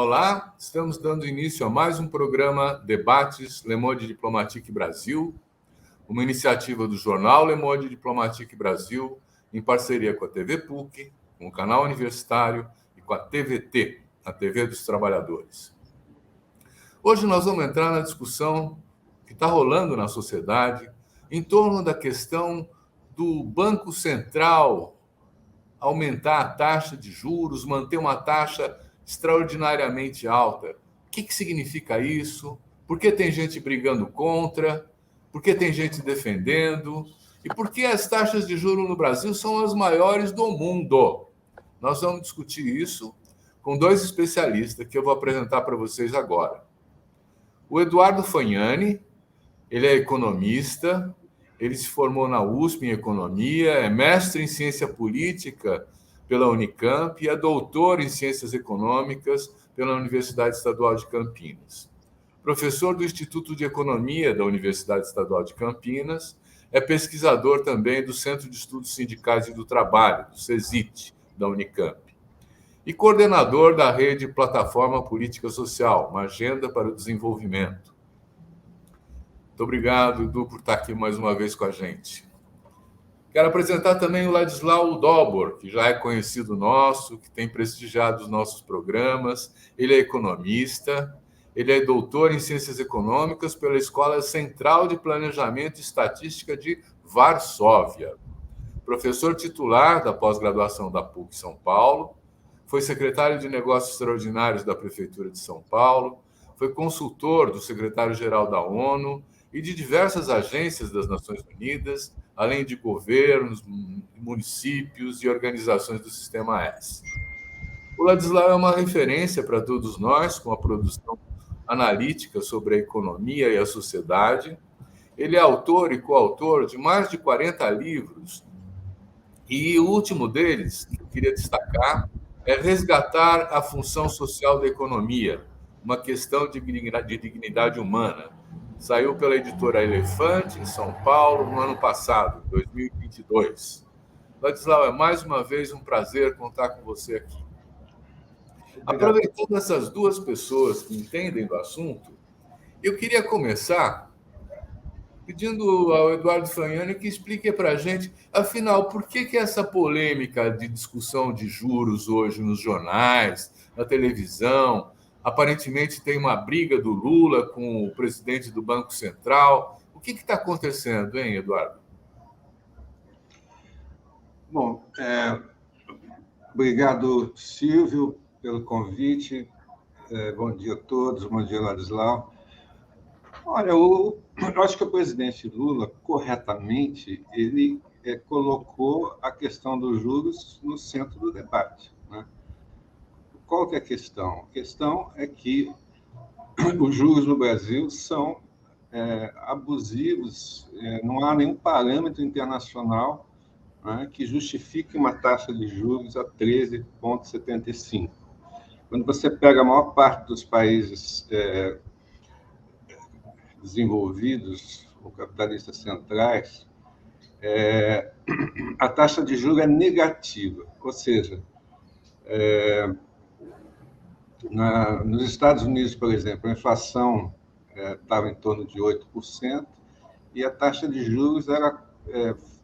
Olá, estamos dando início a mais um programa Debates Le Monde Diplomatique Brasil, uma iniciativa do jornal Le Monde Diplomatique Brasil, em parceria com a TV PUC, com o canal universitário e com a TVT, a TV dos Trabalhadores. Hoje nós vamos entrar na discussão que está rolando na sociedade em torno da questão do Banco Central aumentar a taxa de juros, manter uma taxa extraordinariamente alta. O que significa isso? Por que tem gente brigando contra? Por que tem gente defendendo? E por que as taxas de juros no Brasil são as maiores do mundo? Nós vamos discutir isso com dois especialistas que eu vou apresentar para vocês agora. O Eduardo Fagnani, ele é economista, ele se formou na USP em economia, é mestre em ciência política pela Unicamp e é doutor em ciências econômicas pela Universidade Estadual de Campinas. Professor do Instituto de Economia da Universidade Estadual de Campinas, é pesquisador também do Centro de Estudos Sindicais e do Trabalho, do CESIT, da Unicamp, e coordenador da rede Plataforma Política Social, uma agenda para o desenvolvimento. Muito obrigado, Edu, por estar aqui mais uma vez com a gente. Quero apresentar também o Ladislau Dobor, que já é conhecido nosso, que tem prestigiado os nossos programas. Ele é economista, ele é doutor em Ciências Econômicas pela Escola Central de Planejamento e Estatística de Varsóvia. Professor titular da pós-graduação da PUC São Paulo, foi secretário de Negócios Extraordinários da Prefeitura de São Paulo, foi consultor do secretário-geral da ONU e de diversas agências das Nações Unidas, além de governos, municípios e organizações do Sistema S. O Ladislau é uma referência para todos nós, com a produção analítica sobre a economia e a sociedade. Ele é autor e coautor de mais de 40 livros, e o último deles, que eu queria destacar, é Resgatar a Função Social da Economia, uma questão de dignidade humana. Saiu pela editora Elefante, em São Paulo, no ano passado, 2022. Ladislau, é mais uma vez um prazer contar com você aqui. Aproveitando essas duas pessoas que entendem do assunto, eu queria começar pedindo ao Eduardo Fagnani que explique para a gente, afinal, por que essa polêmica de discussão de juros hoje nos jornais, na televisão? Aparentemente tem uma briga do Lula com o presidente do Banco Central. O que está acontecendo, hein, Eduardo? Bom, obrigado, Silvio, pelo convite. Bom dia a todos, bom dia, Ladislau. Olha, eu acho que o presidente Lula, corretamente, ele colocou a questão dos juros no centro do debate, né? Qual que é a questão? A questão é que os juros no Brasil são abusivos, não há nenhum parâmetro internacional, né, que justifique uma taxa de juros a 13,75. Quando você pega a maior parte dos países desenvolvidos, ou capitalistas centrais, a taxa de juros é negativa, ou seja, nos Estados Unidos, por exemplo, a inflação estava em torno de 8%, e a taxa de juros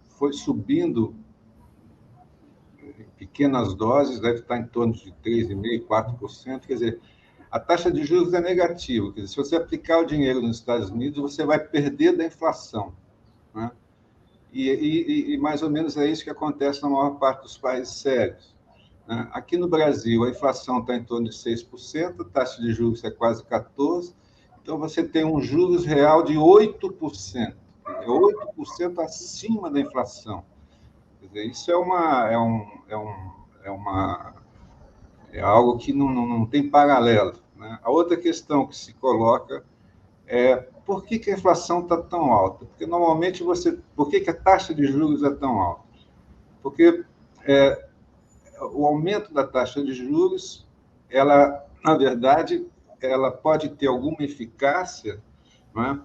foi subindo em pequenas doses, deve estar em torno de 3,5%, 4%. Quer dizer, a taxa de juros é negativa. Quer dizer, se você aplicar o dinheiro nos Estados Unidos, você vai perder da inflação, né? E mais ou menos é isso que acontece na maior parte dos países sérios, né? Aqui no Brasil, a inflação está em torno de 6%, a taxa de juros é quase 14%, então você tem um juros real de 8%, 8% acima da inflação. Quer dizer, isso é algo que não tem paralelo, né? A outra questão que se coloca é por que a inflação está tão alta? Porque normalmente por que a taxa de juros é tão alta? Porque o aumento da taxa de juros, ela, na verdade, ela pode ter alguma eficácia, né,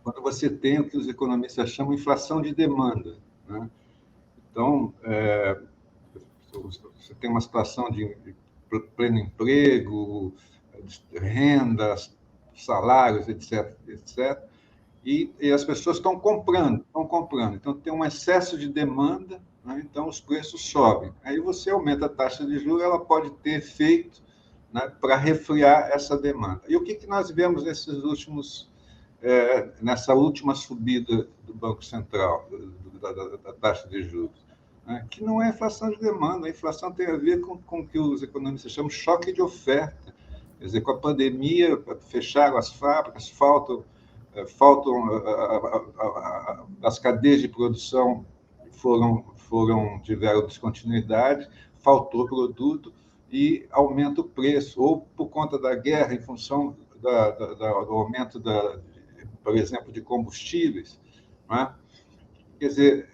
quando você tem o que os economistas chamam de inflação de demanda, né? Então, você tem uma situação de pleno emprego, rendas, salários, etc., etc., e as pessoas estão comprando. Então, tem um excesso de demanda, né? Então os preços sobem. Aí você aumenta a taxa de juros, ela pode ter efeito, né, para refriar essa demanda. E o que nós vemos nessa última subida do Banco Central, da taxa de juros? Né? Que não é inflação de demanda, a inflação tem a ver com o que os economistas chamam de choque de oferta. Quer dizer, com a pandemia, fecharam as fábricas, faltam as cadeias de produção tiveram descontinuidade, faltou produto e aumenta o preço, ou por conta da guerra, em função do aumento, por exemplo, de combustíveis. Não é? Quer dizer,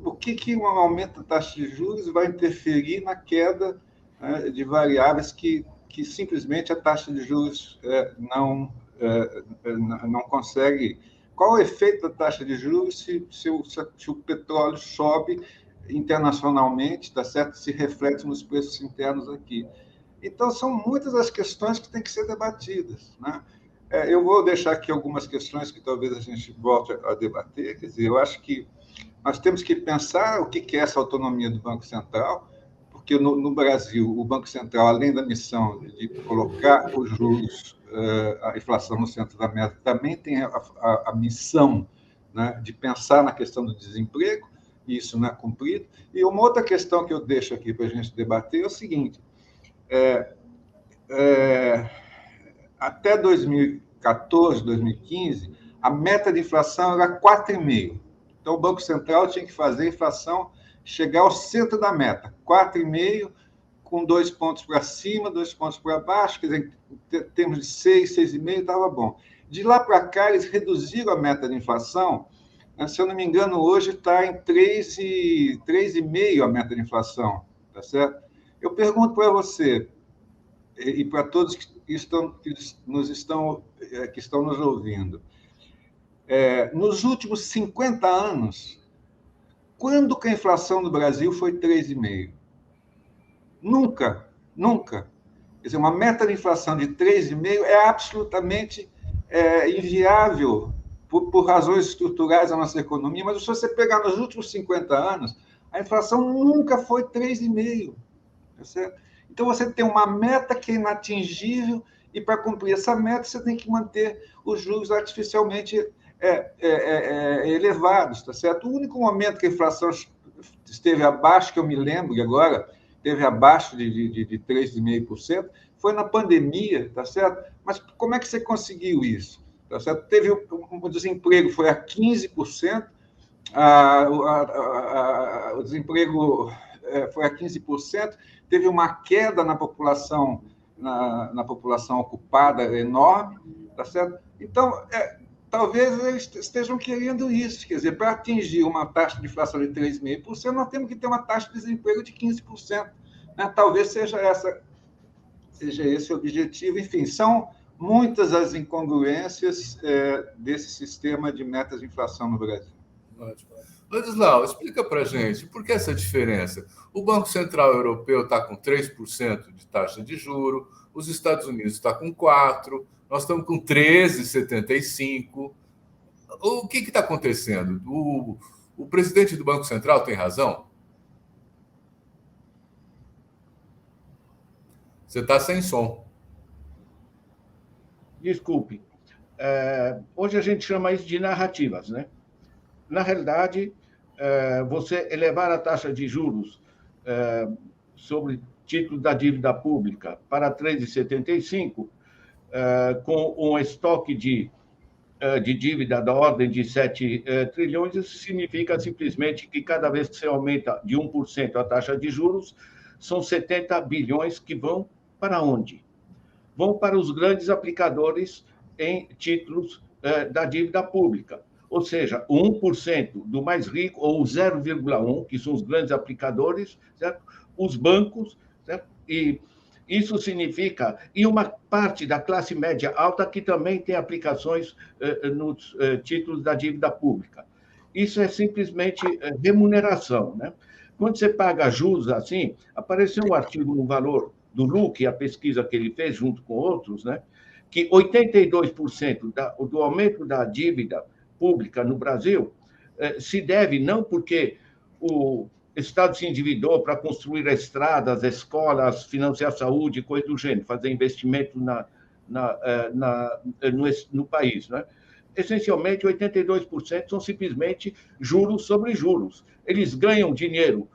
o que um aumento da taxa de juros vai interferir na queda, né, de variáveis que simplesmente a taxa de juros não consegue. Qual o efeito da taxa de juros se o petróleo sobe internacionalmente, tá certo? Se reflete nos preços internos aqui. Então, são muitas as questões que têm que ser debatidas, né? Eu vou deixar aqui algumas questões que talvez a gente volte a debater. Quer dizer, eu acho que nós temos que pensar o que é essa autonomia do Banco Central, porque no Brasil, o Banco Central, além da missão de colocar os juros, a inflação no centro da meta, também tem a missão, né, de pensar na questão do desemprego, e isso não é cumprido. E uma outra questão que eu deixo aqui para a gente debater é o seguinte: até 2014, 2015, a meta de inflação era 4,5%. Então, o Banco Central tinha que fazer a inflação chegar ao centro da meta, 4,5%, com 2 pontos para cima, 2 pontos para baixo, quer dizer, em termos de 6, 6,5%, estava bom. De lá para cá, eles reduziram a meta de inflação, né? Se eu não me engano, hoje está em 3,5% a meta de inflação, tá certo? Eu pergunto para você, e para todos que estão nos ouvindo, nos últimos 50 anos, quando que a inflação no Brasil foi 3,5%? Nunca, nunca. Quer dizer, uma meta de inflação de 3,5% é absolutamente inviável por razões estruturais da nossa economia, mas se você pegar nos últimos 50 anos, a inflação nunca foi 3,5%. Tá certo? Então, você tem uma meta que é inatingível e, para cumprir essa meta, você tem que manter os juros artificialmente elevados, tá certo? O único momento que a inflação esteve abaixo, que eu me lembro agora, esteve abaixo de 3,5%, foi na pandemia, tá certo? Mas como é que você conseguiu isso? Tá certo? Teve o desemprego foi a 15%, o desemprego foi a 15%, teve uma queda na população, na população ocupada enorme, tá certo? Então, talvez eles estejam querendo isso, quer dizer, para atingir uma taxa de inflação de 3,5%, nós temos que ter uma taxa de desemprego de 15%. Né? Talvez seja esse o objetivo. Enfim, são muitas as incongruências desse sistema de metas de inflação no Brasil. Ótimo. Ladislau, explica para a gente por que essa diferença. O Banco Central Europeu está com 3% de taxa de juro, os Estados Unidos está com 4%, nós estamos com 13,75%. O que está acontecendo? O presidente do Banco Central tem razão? Você está sem som. Desculpe. Hoje a gente chama isso de narrativas, né? Na realidade, você elevar a taxa de juros sobre títulos da dívida pública para 3,75%, com um estoque de dívida da ordem de 7 trilhões, isso significa simplesmente que cada vez que você aumenta de 1% a taxa de juros, são 70 bilhões que vão para onde? Vão para os grandes aplicadores em títulos da dívida pública. Ou seja, o 1% do mais rico, ou o 0,1%, que são os grandes aplicadores, certo? Os bancos, certo? E isso significa... E uma parte da classe média alta que também tem aplicações nos títulos da dívida pública. Isso é simplesmente remuneração, né? Quando você paga juros assim, apareceu um artigo no Valor do Luque, a pesquisa que ele fez junto com outros, né, que 82% do aumento da dívida pública no Brasil se deve não porque o Estado se endividou para construir estradas, escolas, financiar saúde, coisa do gênero, fazer investimento no país, né? Essencialmente, 82% são simplesmente juros sobre juros. Eles ganham dinheiro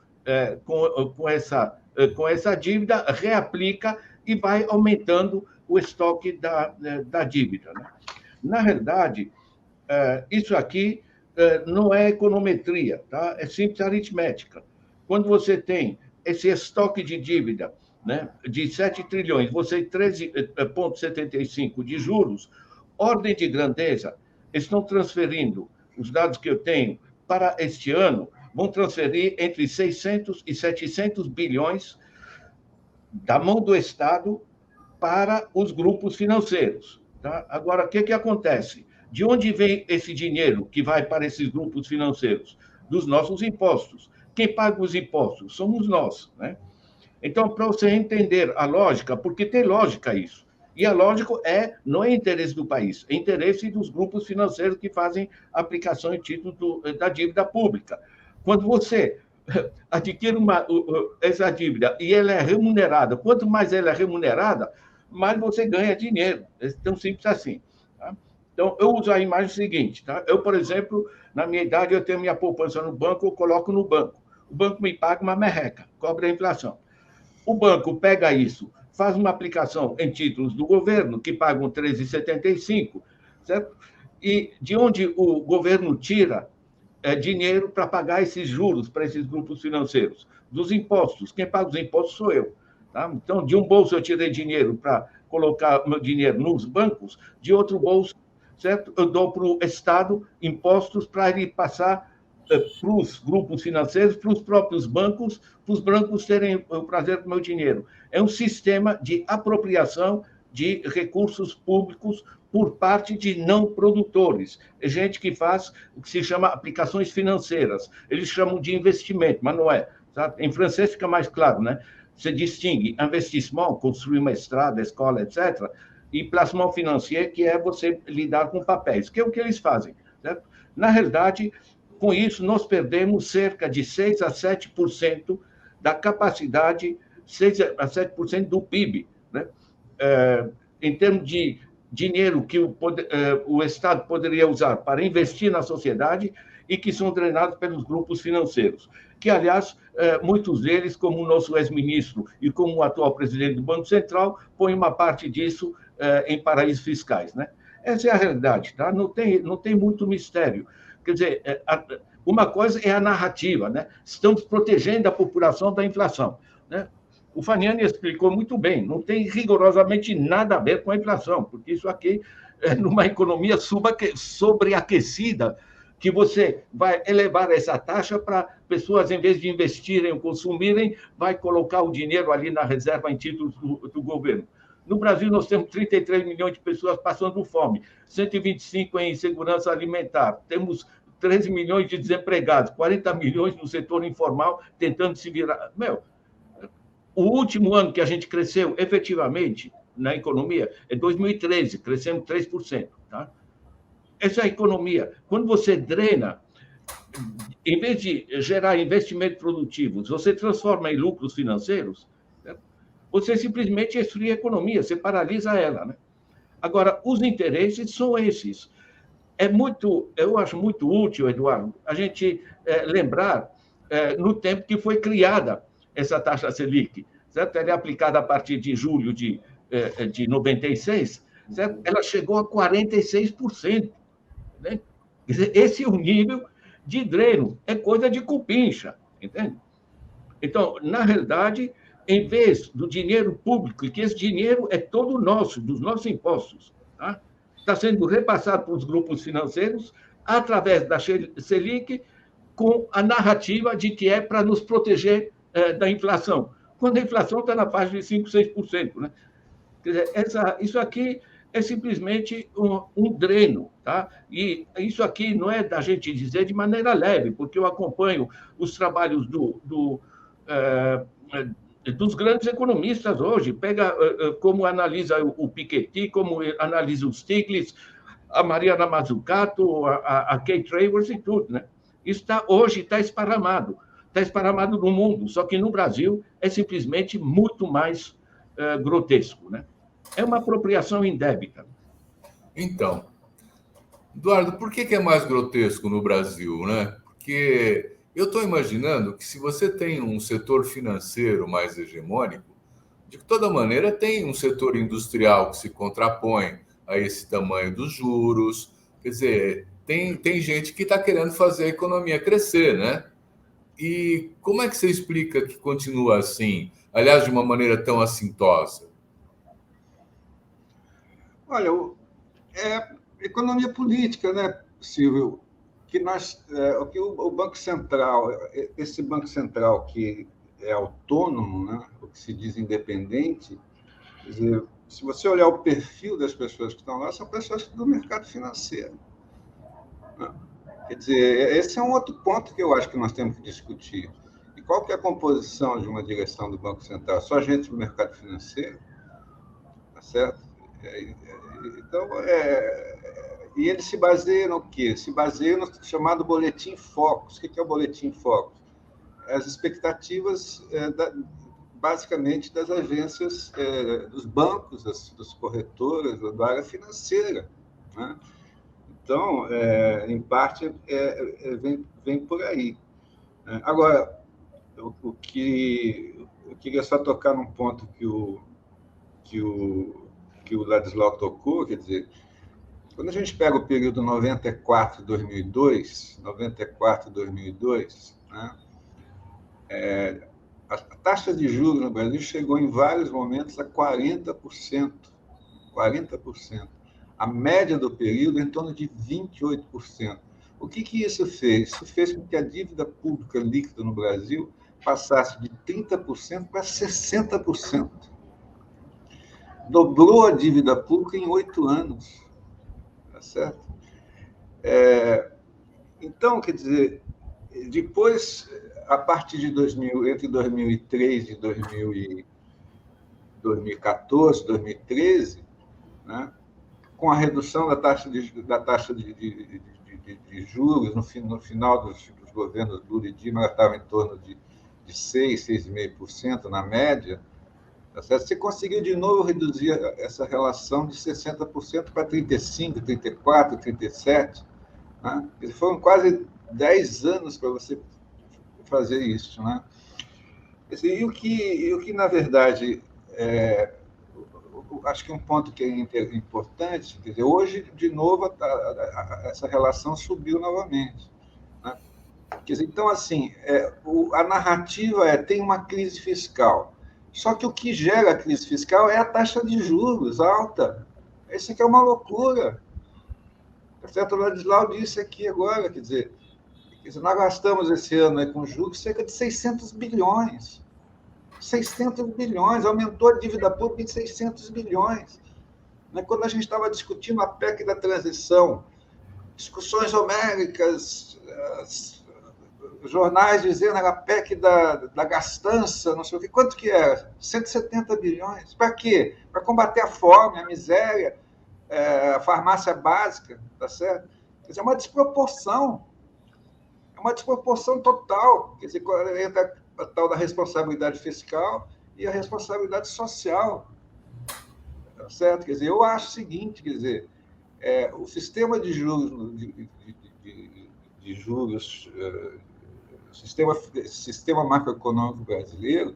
com essa dívida, reaplica e vai aumentando o estoque da dívida, né? Na realidade, isso aqui não é econometria, tá? É simples aritmética. Quando você tem esse estoque de dívida, né, de 7 trilhões, você tem 13,75 de juros, ordem de grandeza, estão transferindo, os dados que eu tenho, para este ano, vão transferir entre 600 e 700 bilhões da mão do Estado para os grupos financeiros. Tá? Agora, o que acontece? De onde vem esse dinheiro que vai para esses grupos financeiros? Dos nossos impostos. Quem paga os impostos? Somos nós, né? Então, para você entender a lógica, porque tem lógica isso, e a lógica não é interesse do país, é interesse dos grupos financeiros que fazem aplicação em título da dívida pública. Quando você adquire essa dívida e ela é remunerada, quanto mais ela é remunerada, mais você ganha dinheiro. É tão simples assim. Tá? Então, eu uso a imagem seguinte. Tá? Eu, por exemplo, na minha idade, eu tenho minha poupança no banco, eu coloco no banco. O banco me paga uma merreca, cobra a inflação. O banco pega isso, faz uma aplicação em títulos do governo, que pagam 13,75, certo? E de onde o governo tira dinheiro para pagar esses juros para esses grupos financeiros? Dos impostos. Quem paga os impostos sou eu. Tá? Então, de um bolso eu tirei dinheiro para colocar meu dinheiro nos bancos, de outro bolso, certo? Eu dou para o Estado impostos para ele passar para os grupos financeiros, para os próprios bancos, para os bancos terem o prazer com o meu dinheiro. É um sistema de apropriação de recursos públicos por parte de não produtores. É gente que faz o que se chama aplicações financeiras. Eles chamam de investimento, mas não é. Sabe? Em francês fica mais claro, né? Você distingue investissement, construir uma estrada, escola, etc., e placement financier, que é você lidar com papéis, que é o que eles fazem. Certo? Na realidade, com isso, nós perdemos cerca de 6 a 7% da capacidade, 6 a 7% do PIB, né? Em termos de dinheiro que o Estado poderia usar para investir na sociedade e que são drenados pelos grupos financeiros, que, aliás, muitos deles, como o nosso ex-ministro e como o atual presidente do Banco Central, põem uma parte disso em paraísos fiscais, né? Essa é a realidade, tá? Não tem muito mistério. Quer dizer, uma coisa é a narrativa, né? Estamos protegendo a população da inflação, né? O Faniani explicou muito bem, não tem rigorosamente nada a ver com a inflação, porque isso aqui é numa economia sobreaquecida, que você vai elevar essa taxa para pessoas, em vez de investirem ou consumirem, vai colocar o dinheiro ali na reserva em títulos do governo. No Brasil, nós temos 33 milhões de pessoas passando fome, 125 em insegurança alimentar, temos 13 milhões de desempregados, 40 milhões no setor informal tentando se virar. O último ano que a gente cresceu efetivamente na economia é 2013, crescemos 3%. Tá? Essa é a economia. Quando você drena, em vez de gerar investimentos produtivos, você transforma em lucros financeiros, você simplesmente esfria a economia, você paralisa ela, né? Agora, os interesses são esses. Eu acho muito útil, Eduardo, a gente lembrar no tempo que foi criada essa taxa Selic, certo? Ela é aplicada a partir de julho de 96, certo? Ela chegou a 46%. Né? Quer dizer, esse é o nível de dreno, é coisa de cupincha, entende? Então, na realidade, em vez do dinheiro público, e que esse dinheiro é todo nosso, dos nossos impostos, tá? Está sendo repassado para os grupos financeiros através da Selic, com a narrativa de que é para nos proteger da inflação, quando a inflação está na faixa de 5%, 6%. Né? Quer dizer, isso aqui é simplesmente um dreno. Tá? E isso aqui não é da gente dizer de maneira leve, porque eu acompanho os trabalhos dos grandes economistas hoje. Pega como analisa o Piketty, como analisa o Stiglitz, a Mariana Mazzucato, a Kate Raworth e tudo, né? Isso hoje está esparramado no mundo, só que no Brasil é simplesmente muito mais grotesco, né? É uma apropriação indébita. Então, Eduardo, por que é mais grotesco no Brasil, né? Porque eu estou imaginando que se você tem um setor financeiro mais hegemônico, de toda maneira tem um setor industrial que se contrapõe a esse tamanho dos juros. Quer dizer, tem gente que está querendo fazer a economia crescer, né? E como é que você explica que continua assim? Aliás, de uma maneira tão assintosa? Olha, é economia política, né, Silvio? Que o Banco Central, esse Banco Central que é autônomo, né, o que se diz independente, quer dizer, se você olhar o perfil das pessoas que estão lá, são pessoas do mercado financeiro, né? Quer dizer, esse é um outro ponto que eu acho que nós temos que discutir. E qual que é a composição de uma direção do Banco Central? Só gente do mercado financeiro? Tá certo? Então, e ele se baseia no quê? Se baseia no chamado Boletim Focus. O que é o Boletim Focus? As expectativas, basicamente, das agências, dos bancos, das corretoras, da área financeira, né? Então, em parte, vem por aí. Agora, eu queria só tocar num ponto que o Ladislau tocou, quer dizer, quando a gente pega o período 94-2002, né, a taxa de juros no Brasil chegou em vários momentos a 40%. 40%. A média do período é em torno de 28%. O que isso fez? Isso fez com que a dívida pública líquida no Brasil passasse de 30% para 60%. Dobrou a dívida pública em 8 anos. Tá certo? Então, quer dizer, depois, a partir de entre 2003 e 2014, 2013, né, com a redução da taxa de juros, no final dos governos Lula e Dilma, ela estava em torno de 6,5% na média, tá certo? Você conseguiu de novo reduzir essa relação de 60% para 35%, 34%, 37%. Né? Foram quase 10 anos para você fazer isso. Né? E o que, na verdade, acho que um ponto que é importante, quer dizer, hoje, de novo, essa relação subiu novamente. Né? Quer dizer, então, assim, a narrativa tem uma crise fiscal. Só que o que gera a crise fiscal é a taxa de juros alta. Isso aqui é uma loucura. Certo? O Ladislau disse aqui agora, quer dizer, nós gastamos esse ano com juros cerca de 600 bilhões. 600 bilhões, aumentou a dívida pública em 600 bilhões. Quando a gente estava discutindo a PEC da transição, discussões homéricas, jornais dizendo a PEC da gastança, não sei o quê. Quanto que era? 170 bilhões. Para quê? Para combater a fome, a miséria, a farmácia básica, tá certo? Quer dizer, é uma desproporção. É uma desproporção total. Quer dizer, entra a tal da responsabilidade fiscal e a responsabilidade social. Tá certo? Quer dizer, eu acho o seguinte, quer dizer, o sistema de juros, sistema macroeconômico brasileiro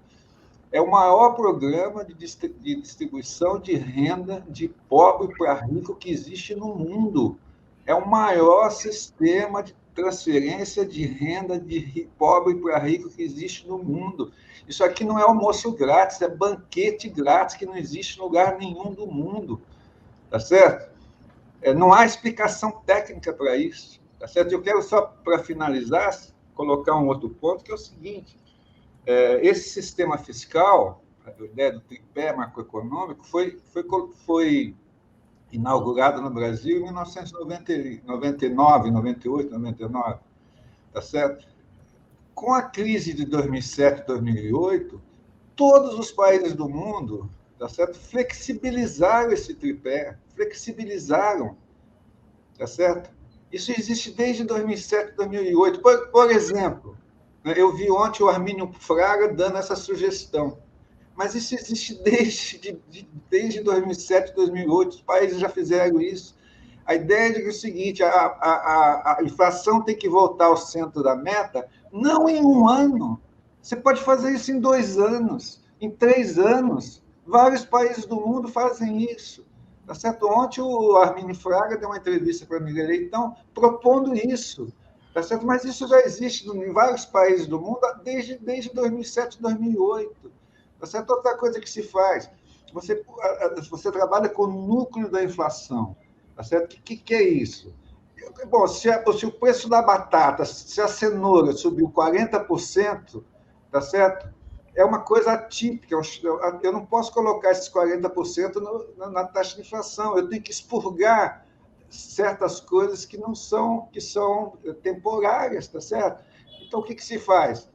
é o maior programa de distribuição de renda de pobre para rico que existe no mundo. É o maior sistema de transferência de renda de pobre para rico que existe no mundo. Isso aqui não é almoço grátis, é banquete grátis que não existe em lugar nenhum do mundo. Tá certo? Não há explicação técnica para isso. Tá certo? Eu quero só, para finalizar, colocar um outro ponto, que é o seguinte: esse sistema fiscal, a ideia do tripé macroeconômico, foi inaugurado no Brasil em 1999, 98, 99, tá certo? Com a crise de 2007, 2008, todos os países do mundo, tá certo? Flexibilizaram esse tripé, flexibilizaram, tá certo? Isso existe desde 2007, 2008. Por exemplo, eu vi ontem o Armínio Fraga dando essa sugestão, mas isso existe desde 2007, 2008, os países já fizeram isso. A ideia é o seguinte, a inflação tem que voltar ao centro da meta, não em um ano. Você pode fazer isso em 2 anos, em 3 anos. Vários países do mundo fazem isso. Tá certo? Ontem o Armínio Fraga deu uma entrevista para Miguel Leitão propondo isso. Tá certo? Mas isso já existe em vários países do mundo desde 2007, 2008. Tá certo? Outra coisa que se faz, você trabalha com o núcleo da inflação. Tá certo? O que é isso? Bom, se o preço da batata, se a cenoura subiu 40%, tá certo? É uma coisa atípica. Eu não posso colocar esses 40% na taxa de inflação. Eu tenho que expurgar certas coisas que são temporárias, tá certo? Então, o que se faz?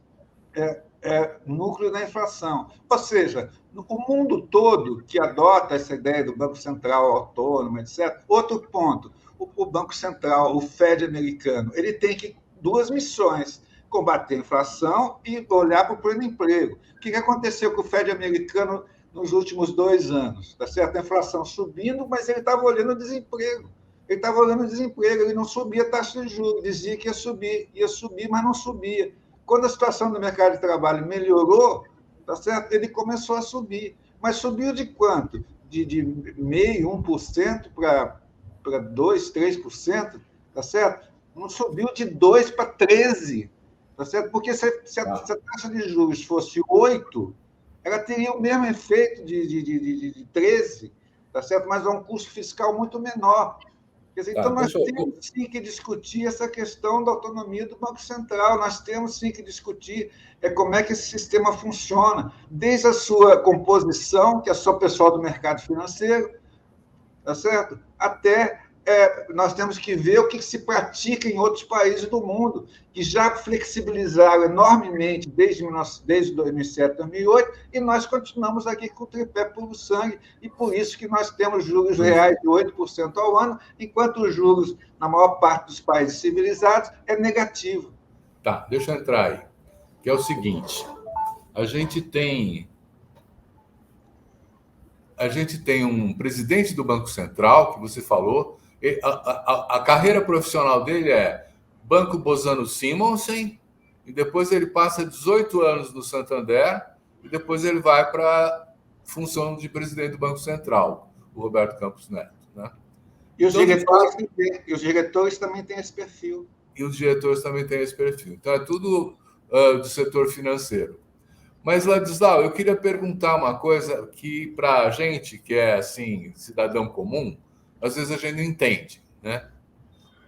Núcleo da inflação. Ou seja, o mundo todo que adota essa ideia do Banco Central autônomo, etc. Outro ponto, o Banco Central, o Fed americano, ele tem 2 missões: combater a inflação e olhar para o pleno emprego. O que aconteceu com o Fed americano nos últimos 2 anos? Tá certo? A inflação subindo, mas ele estava olhando o desemprego. Ele não subia a taxa de juros, dizia que ia subir, mas não subia. Quando a situação do mercado de trabalho melhorou, tá certo? Ele começou a subir. Mas subiu de quanto? De 0,5%, 1% para 2%, 3%, tá certo? Não subiu de 2% para 13%, tá certo? Porque se a taxa de juros fosse 8%, ela teria o mesmo efeito de 13%, tá certo? Mas é um custo fiscal muito menor. Quer dizer, então, nós temos sim que discutir essa questão da autonomia do Banco Central, nós temos sim que discutir como é que esse sistema funciona, desde a sua composição, que é só pessoal do mercado financeiro, tá certo? Até nós temos que ver o que se pratica em outros países do mundo, que já flexibilizaram enormemente desde 2007, 2008, e nós continuamos aqui com o tripé puro sangue, e por isso que nós temos juros reais de 8% ao ano, enquanto os juros, na maior parte dos países civilizados, é negativo. Tá, deixa eu entrar aí, que é o seguinte, a gente tem um presidente do Banco Central, que você falou, a carreira profissional dele é Banco Bozano Simonsen, e depois ele passa 18 anos no Santander, e depois ele vai para a função de presidente do Banco Central, o Roberto Campos Neto. Né? E os diretores também têm esse perfil. Então, é tudo do setor financeiro. Mas, Ladislau, eu queria perguntar uma coisa que, para a gente, que é assim, cidadão comum, às vezes a gente não entende, né?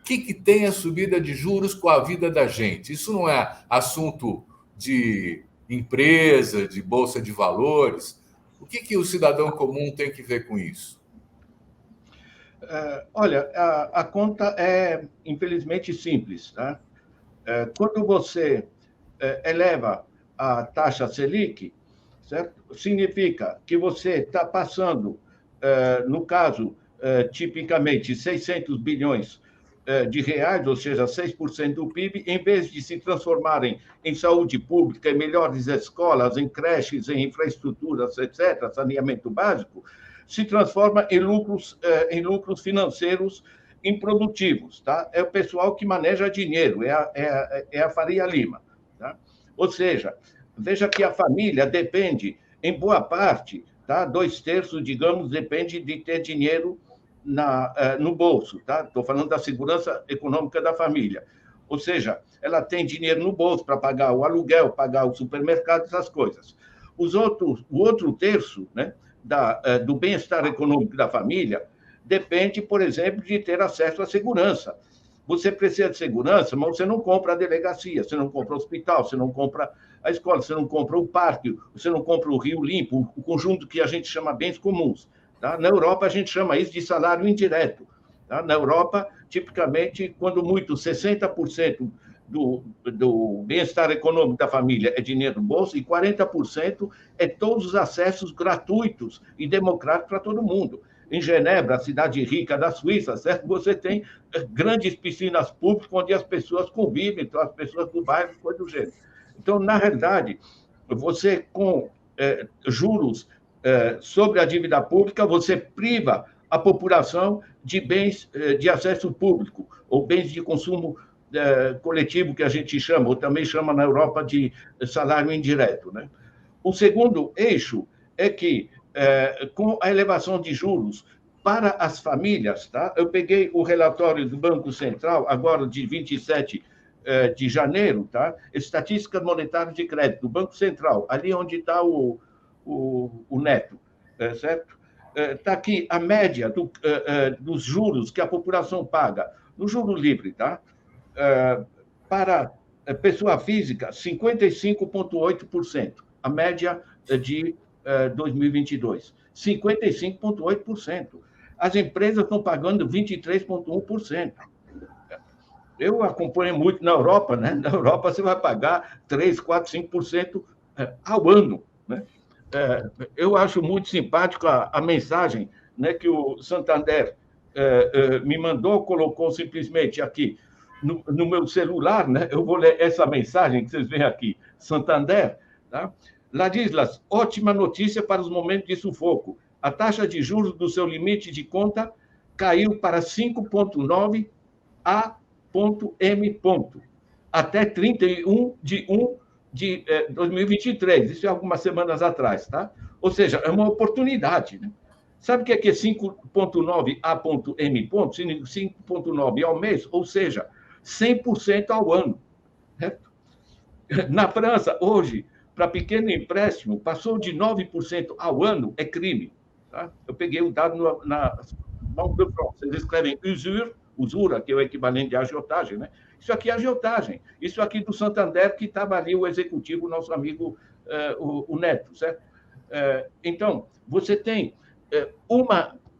O que tem a subida de juros com a vida da gente? Isso não é assunto de empresa, de bolsa de valores? O que o cidadão comum tem que ver com isso? Olha, a conta é, infelizmente, simples, tá? Quando você eleva a taxa Selic, certo? Significa que você está passando, no caso, tipicamente, 600 bilhões de reais, ou seja, 6% do PIB, em vez de se transformarem em saúde pública, em melhores escolas, em creches, em infraestruturas, etc., saneamento básico, se transforma em lucros financeiros improdutivos. Tá? É o pessoal que maneja dinheiro, é a Faria Lima. Tá? Ou seja, veja que a família depende, em boa parte, tá? 2/3, digamos, depende de ter dinheiro no bolso. Tá? Estou falando da segurança econômica da família. Ou seja, ela tem dinheiro no bolso para pagar o aluguel, pagar o supermercado, essas coisas. O outro terço, né, do bem-estar econômico da família depende, por exemplo, de ter acesso à segurança. Você precisa de segurança, mas você não compra a delegacia, você não compra o hospital, você não compra a escola, você não compra o parque, você não compra o Rio Limpo, o conjunto que a gente chama bens comuns. Tá? Na Europa, a gente chama isso de salário indireto. Tá? Na Europa, tipicamente, quando muito, 60% do bem-estar econômico da família é dinheiro no bolso e 40% é todos os acessos gratuitos e democráticos para todo mundo. Em Genebra, a cidade rica da Suíça, certo? Você tem grandes piscinas públicas onde as pessoas convivem, então as pessoas do bairro, coisa do gênero. Então, na realidade, você com juros sobre a dívida pública, você priva a população de bens de acesso público ou bens de consumo coletivo, que a gente chama, ou também chama na Europa de salário indireto, né? O segundo eixo é que, com a elevação de juros para as famílias, tá? Eu peguei o relatório do Banco Central, agora de 27 de janeiro, tá? Estatística monetária de crédito do Banco Central, ali onde está o Neto, certo? Está aqui a média dos juros que a população paga no juro livre, tá? Para pessoa física, 55,8%, a média de 2022, 55,8%. As empresas estão pagando 23,1%. Eu acompanho muito na Europa, né? Na Europa você vai pagar 3%, 4%, 5% ao ano, né? Eu acho muito simpático a mensagem, né, que o Santander me mandou, colocou simplesmente aqui no meu celular, né? Eu vou ler essa mensagem que vocês veem aqui. Santander, tá? Ladislas, ótima notícia para os momentos de sufoco. A taxa de juros do seu limite de conta caiu para 5,9 A.M. até 31 de 1 de 2023. Isso é algumas semanas atrás, tá? Ou seja, é uma oportunidade, né? Sabe o que é 5,9 A.M. 5,9 ao mês, ou seja, 100% ao ano. Certo? Na França, hoje, para pequeno empréstimo, passou de 9% ao ano, é crime. Tá? Eu peguei o dado na Banque de France. Eles escrevem usura, que é o equivalente de agiotagem, né? Isso aqui é agiotagem. Isso aqui do Santander, que estava ali o executivo, nosso amigo, o Neto, certo? Então, você tem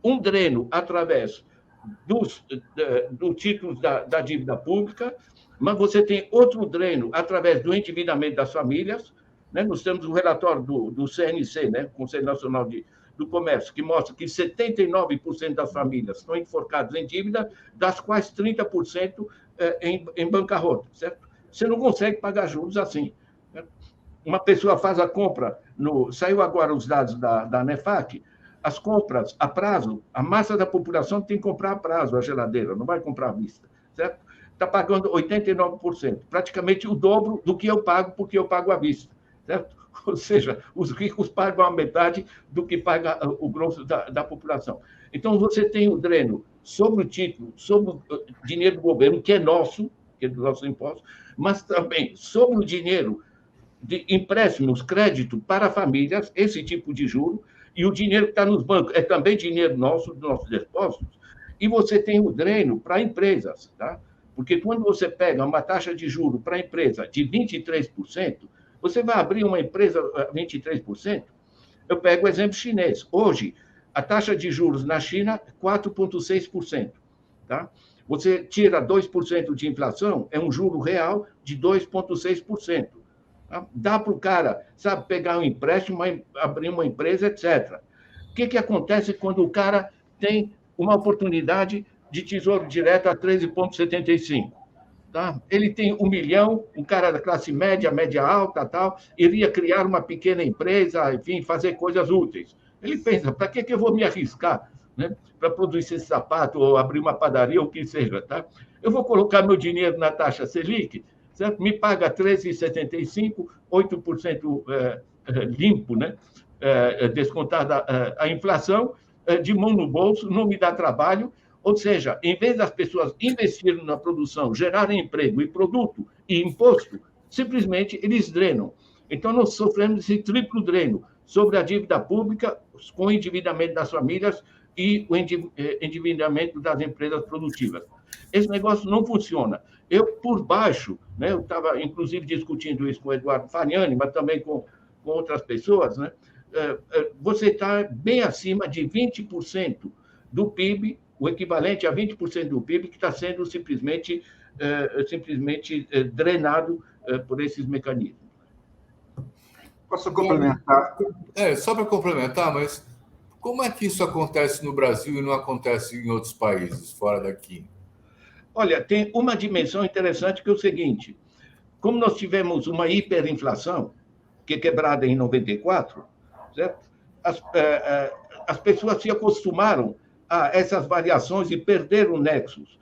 um dreno através dos títulos da dívida pública, mas você tem outro dreno através do endividamento das famílias, né? Nós temos um relatório do CNC, né? Conselho Nacional do Comércio, que mostra que 79% das famílias estão enforcadas em dívida, das quais 30% em bancarrota, certo? Você não consegue pagar juros assim. Certo? Uma pessoa faz a compra, saiu agora os dados da NEFAC, as compras a prazo, a massa da população tem que comprar a prazo a geladeira, não vai comprar à vista, certo? Está pagando 89%, praticamente o dobro do que eu pago, porque eu pago à vista, certo? Ou seja, os ricos pagam a metade do que paga o grosso da população. Então, você tem o dreno sobre o título, sobre o dinheiro do governo, que é nosso, que é dos nossos impostos, mas também sobre o dinheiro de empréstimos, crédito para famílias, esse tipo de juro, e o dinheiro que está nos bancos é também dinheiro nosso, dos nossos depósitos, e você tem o dreno para empresas, tá? Porque quando você pega uma taxa de juro para a empresa de 23%, você vai abrir uma empresa a 23%? Eu pego o exemplo chinês. Hoje, a taxa de juros na China é 4,6%. Tá? Você tira 2% de inflação, é um juro real de 2,6%. Tá? Dá para o cara, sabe, pegar um empréstimo, abrir uma empresa, etc. O que acontece quando o cara tem uma oportunidade de tesouro direto a 13,75%? Tá? Ele tem 1 milhão, um cara da classe média, média alta, tal, iria criar uma pequena empresa, enfim, fazer coisas úteis. Ele pensa, para que eu vou me arriscar, né? Para produzir esse sapato ou abrir uma padaria, ou o que seja, tá? Eu vou colocar meu dinheiro na taxa Selic, certo? Me paga 13,75%, 8% limpo, né? Descontada a inflação, de mão no bolso, não me dá trabalho. Ou seja, em vez das pessoas investirem na produção, gerarem emprego e produto e imposto, simplesmente eles drenam. Então, nós sofremos esse triplo dreno sobre a dívida pública, com o endividamento das famílias e o endividamento das empresas produtivas. Esse negócio não funciona. Eu, por baixo, né, eu estava, inclusive, discutindo isso com o Eduardo Fagnani, mas também com outras pessoas, né, você está bem acima de 20% do PIB o equivalente a 20% do PIB que está sendo simplesmente drenado por esses mecanismos. Posso complementar? Só para complementar, mas como é que isso acontece no Brasil e não acontece em outros países, fora daqui? Olha, tem uma dimensão interessante que é o seguinte: como nós tivemos uma hiperinflação, que é quebrada em 94, certo? As pessoas se acostumaram a essas variações e perderam nexos.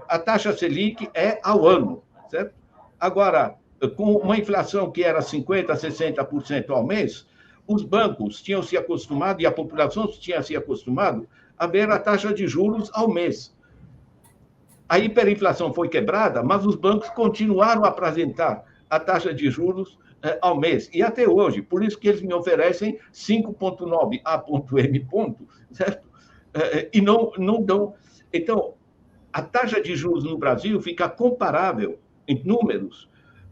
A taxa Selic é ao ano, certo? Agora, com uma inflação que era 50%, 60% ao mês, os bancos tinham se acostumado e a população tinha se acostumado a ver a taxa de juros ao mês. A hiperinflação foi quebrada, mas os bancos continuaram a apresentar a taxa de juros ao mês, e até hoje. Por isso que eles me oferecem 5,9 A.M ponto, certo? E não dão. Então, a taxa de juros no Brasil fica comparável em números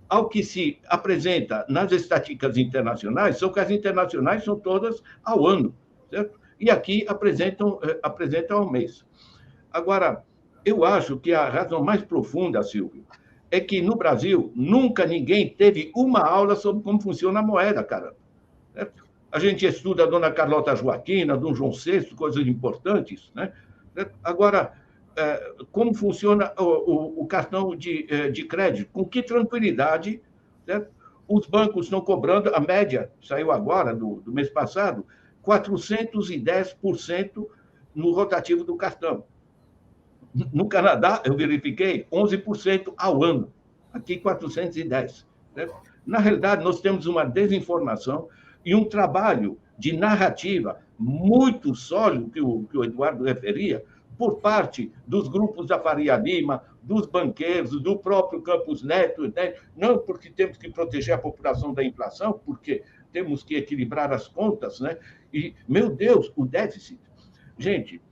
ao que se apresenta nas estatísticas internacionais, só que as internacionais são todas ao ano, certo? E aqui apresentam ao mês. Agora, eu acho que a razão mais profunda, Silvio, é que no Brasil nunca ninguém teve uma aula sobre como funciona a moeda, cara. Certo? A gente estuda a dona Carlota Joaquina, Dom João VI, coisas importantes, né? Agora, como funciona o cartão de crédito? Com que tranquilidade, certo? Os bancos estão cobrando, a média saiu agora, do mês passado, 410% no rotativo do cartão. No Canadá, eu verifiquei 11% ao ano. Aqui, 410%. Certo? Na realidade, nós temos uma desinformação e um trabalho de narrativa muito sólido, que o Eduardo referia, por parte dos grupos da Faria Lima, dos banqueiros, do próprio Campos Neto, né? Não porque temos que proteger a população da inflação, porque temos que equilibrar as contas, né? E, meu Deus, o déficit. Gente,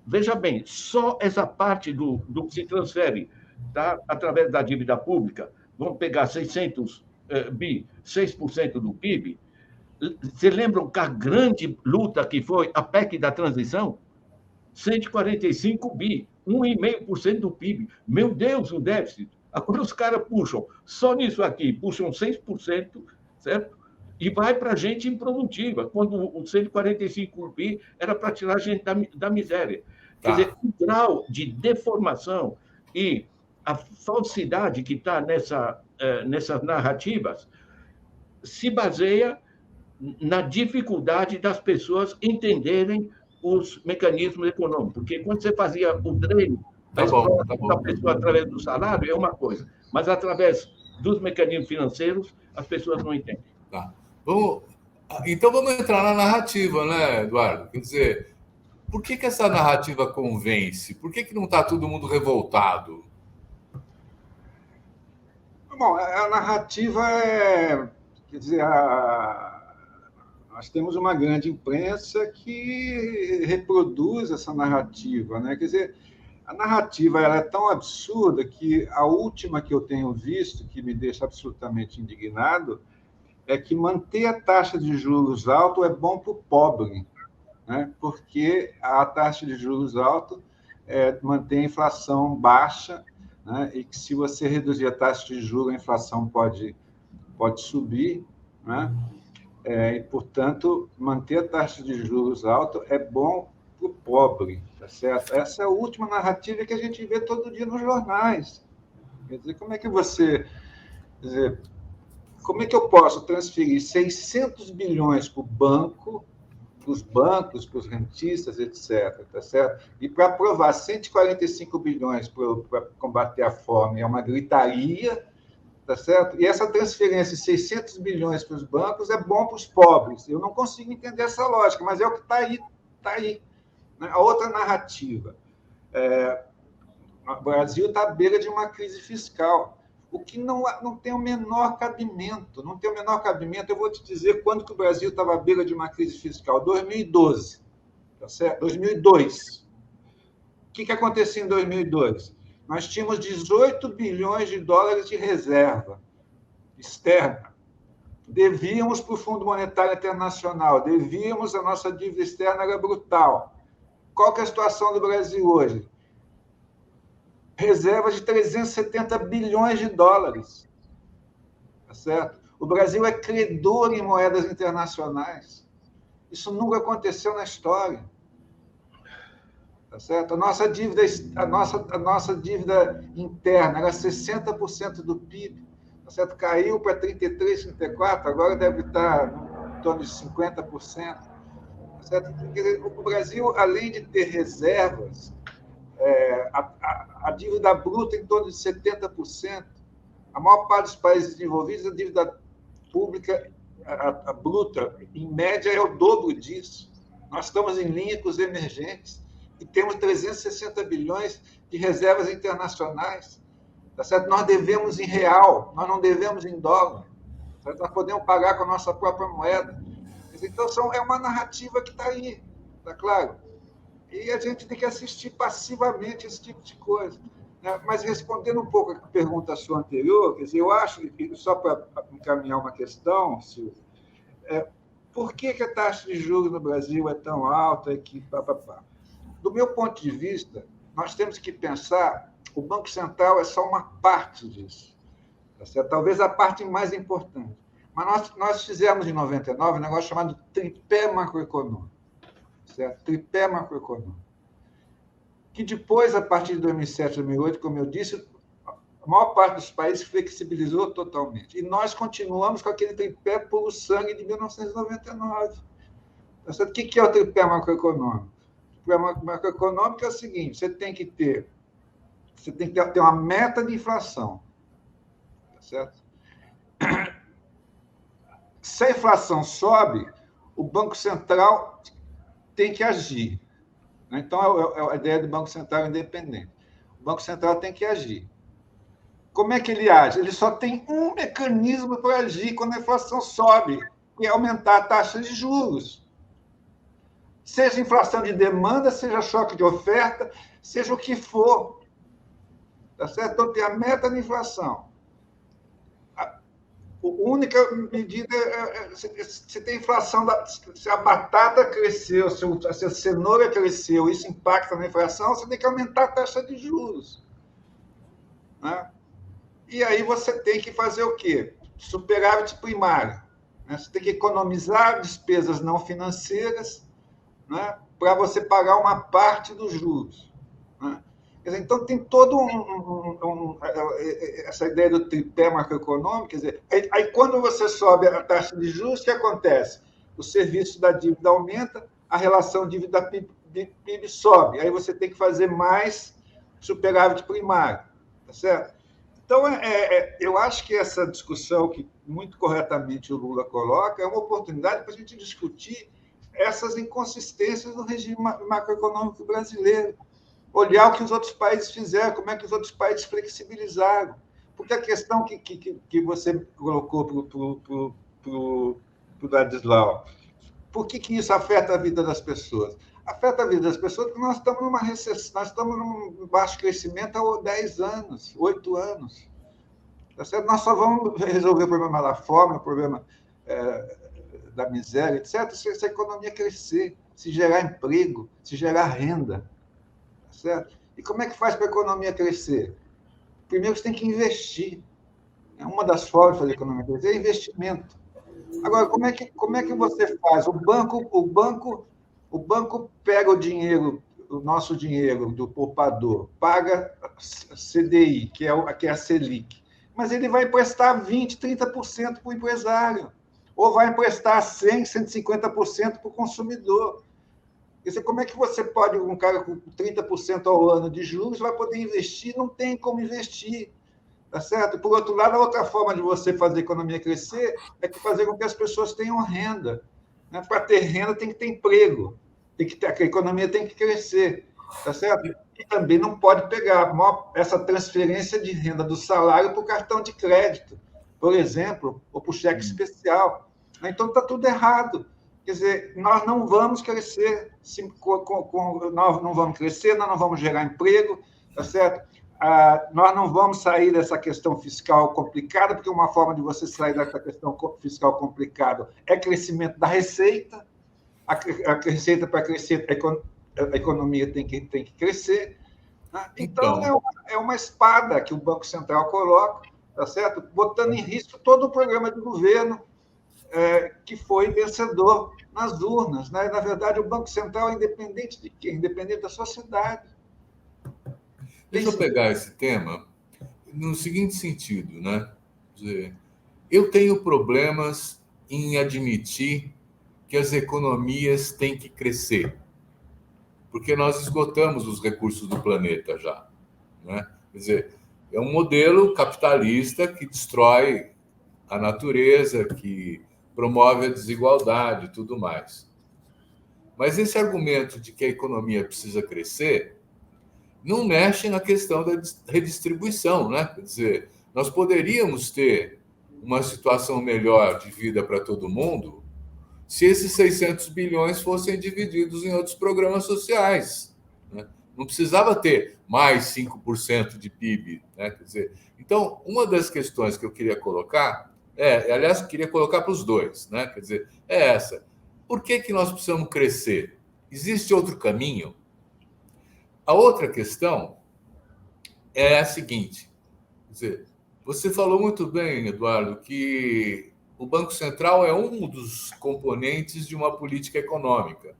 veja bem, só essa parte do que se transfere, tá, através da dívida pública, vamos pegar 600 bi, 6% do PIB. Você lembram que a grande luta que foi a PEC da transição? 145 bi, 1,5% do PIB. Meu Deus, o déficit. Agora os caras puxam, só nisso aqui, puxam 6%, certo? E vai para a gente improdutiva, quando o 145 bi era para tirar a gente da miséria. Quer dizer, o grau de deformação e a falsidade que está nessas narrativas se baseia na dificuldade das pessoas entenderem os mecanismos econômicos. Porque quando você fazia o dreno da pessoa através do salário, é uma coisa, mas através dos mecanismos financeiros, as pessoas não entendem. Tá. Então vamos entrar na narrativa, né, Eduardo? Quer dizer, por que essa narrativa convence? Por que não está todo mundo revoltado? Bom, a narrativa quer dizer, nós temos uma grande imprensa que reproduz essa narrativa, né? Quer dizer, a narrativa ela é tão absurda que a última que eu tenho visto, que me deixa absolutamente indignado, é que manter a taxa de juros alta é bom para o pobre, né? Porque a taxa de juros alta mantém a inflação baixa, né? E que se você reduzir a taxa de juros, a inflação pode subir, né? E, portanto, manter a taxa de juros alta é bom para o pobre, tá certo? Essa é a última narrativa que a gente vê todo dia nos jornais. Quer dizer, como é que como é que eu posso transferir 600 bilhões para o banco, para os bancos, para os rentistas, etc., tá certo? E para aprovar 145 bilhões para combater a fome é uma gritaria, tá certo? E essa transferência de 600 bilhões para os bancos é bom para os pobres. Eu não consigo entender essa lógica, mas é o que está aí. Está aí. A outra narrativa. O Brasil está à beira de uma crise fiscal, o que não tem o menor cabimento. Não tem o menor cabimento. Eu vou te dizer quando que o Brasil estava à beira de uma crise fiscal. 2012. Tá certo? 2002. O que aconteceu em 2002? Nós tínhamos 18 bilhões de dólares de reserva externa. Devíamos para o Fundo Monetário Internacional, devíamos, a nossa dívida externa era brutal. qual que é a situação do Brasil hoje? Reservas de 370 bilhões de dólares. Tá certo? O Brasil é credor em moedas internacionais. Isso nunca aconteceu na história. Tá certo? A nossa dívida interna era 60% do PIB. Tá certo? Caiu para 33%, 34%, agora deve estar em torno de 50%. Tá certo? O Brasil, além de ter reservas, a dívida bruta em torno de 70%. A maior parte dos países desenvolvidos, a dívida pública, a bruta, em média, é o dobro disso. Nós estamos em linha com os emergentes e temos 360 bilhões de reservas internacionais. Tá certo? Nós devemos em real, nós não devemos em dólar. Tá certo? Nós podemos pagar com a nossa própria moeda. Então, é uma narrativa que está aí, tá claro? E a gente tem que assistir passivamente esse tipo de coisa. Mas, respondendo um pouco a pergunta sua anterior, quer dizer, eu acho, só para encaminhar uma questão, Silvio, por que a taxa de juros no Brasil é tão alta e que... Do meu ponto de vista, nós temos que pensar, o Banco Central é só uma parte disso. Tá certo? Talvez a parte mais importante. Mas nós fizemos, em 99, um negócio chamado tripé macroeconômico. Certo? Tripé macroeconômico. Que depois, a partir de 2007, 2008, como eu disse, a maior parte dos países flexibilizou totalmente. E nós continuamos com aquele tripé puro sangue de 1999. Tá certo? O que é o tripé macroeconômico? O tripé macroeconômico é o seguinte, você tem que ter uma meta de inflação. Tá certo? Se a inflação sobe, o Banco Central tem que agir. Então, é a ideia do Banco Central independente. O Banco Central tem que agir. Como é que ele age? Ele só tem um mecanismo para agir quando a inflação sobe, que é aumentar a taxa de juros. Seja inflação de demanda, seja choque de oferta, seja o que for. Tá certo? Então, tem a meta de inflação. A única medida se tem inflação, se a batata cresceu, se a cenoura cresceu, isso impacta na inflação, você tem que aumentar a taxa de juros. Né? E aí você tem que fazer o quê? Superávit primário. Né? Você tem que economizar despesas não financeiras, né? Para você pagar uma parte dos juros. Né? Então, tem todo essa ideia do tripé macroeconômico. Quer dizer, aí, quando você sobe a taxa de juros, o que acontece? O serviço da dívida aumenta, a relação dívida-PIB sobe. Aí você tem que fazer mais superávit primário. Tá certo? Então, eu acho que essa discussão que, muito corretamente, o Lula coloca é uma oportunidade para a gente discutir essas inconsistências do regime macroeconômico brasileiro. Olhar o que os outros países fizeram, como é que os outros países flexibilizaram. Porque a questão que você colocou para o Ladislau, por que isso afeta a vida das pessoas? Afeta a vida das pessoas porque nós estamos numa recessão, nós estamos num baixo crescimento há 10 anos, 8 anos. Tá certo? Nós só vamos resolver o problema da fome, o problema da miséria, etc., se a economia crescer, se gerar emprego, se gerar renda. Certo? E como é que faz para a economia crescer? Primeiro, você tem que investir. Uma das formas de fazer a economia crescer é investimento. Agora, como é que você faz? O banco pega o dinheiro, o nosso dinheiro do poupador, paga CDI, que é a Selic, mas ele vai emprestar 20%, 30% para o empresário, ou vai emprestar 100%, 150% para o consumidor. Quer dizer, como é que você pode, um cara com 30% ao ano de juros, vai poder investir? Não tem como investir, tá certo? Por outro lado, a outra forma de você fazer a economia crescer é fazer com que as pessoas tenham renda. Né? Para ter renda, tem que ter emprego, a economia tem que crescer, tá certo? E também não pode pegar essa transferência de renda do salário para o cartão de crédito, por exemplo, ou para o cheque especial. Então, está tudo errado. Quer dizer, nós não vamos crescer, nós não vamos crescer, nós não vamos gerar emprego, tá certo? Nós não vamos sair dessa questão fiscal complicada, porque uma forma de você sair dessa questão fiscal complicada é crescimento da receita. A receita, para crescer, a economia tem que crescer. Né? Então, é uma espada que o Banco Central coloca, tá certo? Botando em risco todo o programa de governo que foi vencedor nas urnas. Né? Na verdade, o Banco Central é independente de quem? Independente da sociedade. Deixa eu pegar esse tema no seguinte sentido, né? Quer dizer, eu tenho problemas em admitir que as economias têm que crescer, porque nós esgotamos os recursos do planeta já, né? Quer dizer, é um modelo capitalista que destrói a natureza, que promove a desigualdade e tudo mais. Mas esse argumento de que a economia precisa crescer não mexe na questão da redistribuição, né? Quer dizer, nós poderíamos ter uma situação melhor de vida para todo mundo se esses 600 bilhões fossem divididos em outros programas sociais, né? Não precisava ter mais 5% de PIB, né? Quer dizer, então, uma das questões que eu queria colocar aliás, eu queria colocar para os dois, né? Quer dizer, é essa. Por que nós precisamos crescer? Existe outro caminho? A outra questão é a seguinte, quer dizer, você falou muito bem, Eduardo, que o Banco Central é um dos componentes de uma política econômica.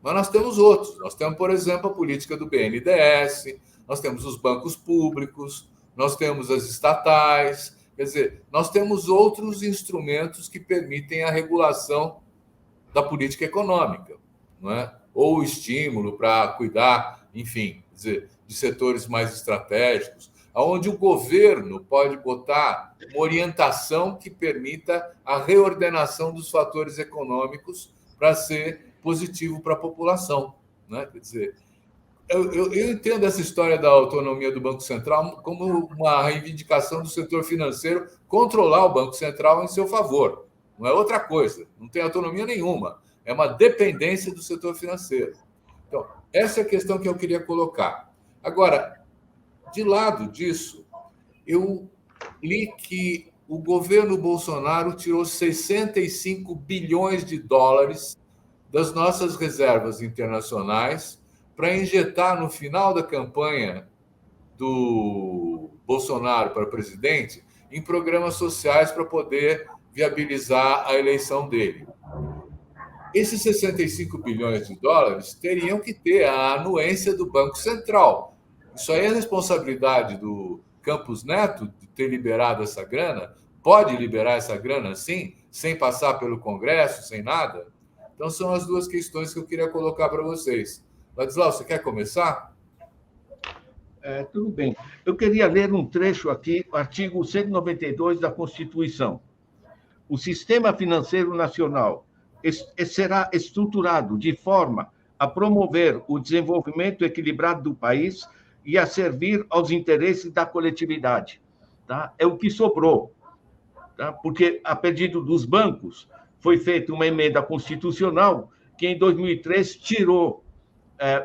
Mas nós temos outros. Nós temos, por exemplo, a política do BNDES, nós temos os bancos públicos, nós temos as estatais. Quer dizer, nós temos outros instrumentos que permitem a regulação da política econômica, não é? Ou o estímulo para cuidar, enfim, quer dizer, de setores mais estratégicos, onde o governo pode botar uma orientação que permita a reordenação dos fatores econômicos para ser positivo para a população, né? Quer dizer, eu entendo essa história da autonomia do Banco Central como uma reivindicação do setor financeiro controlar o Banco Central em seu favor. Não é outra coisa, não tem autonomia nenhuma. É uma dependência do setor financeiro. Então, essa é a questão que eu queria colocar. Agora, de lado disso, eu li que o governo Bolsonaro tirou 65 bilhões de dólares das nossas reservas internacionais para injetar no final da campanha do Bolsonaro para presidente em programas sociais para poder viabilizar a eleição dele. Esses 65 bilhões de dólares teriam que ter a anuência do Banco Central. Isso aí é responsabilidade do Campos Neto de ter liberado essa grana? Pode liberar essa grana assim, sem passar pelo Congresso, sem nada? Então, são as duas questões que eu queria colocar para vocês. Ladislau, você quer começar? Tudo bem. Eu queria ler um trecho aqui, o artigo 192 da Constituição. O sistema financeiro nacional será estruturado de forma a promover o desenvolvimento equilibrado do país e a servir aos interesses da coletividade. Tá? É o que sobrou. Tá? Porque, a pedido dos bancos, foi feita uma emenda constitucional que, em 2003, tirou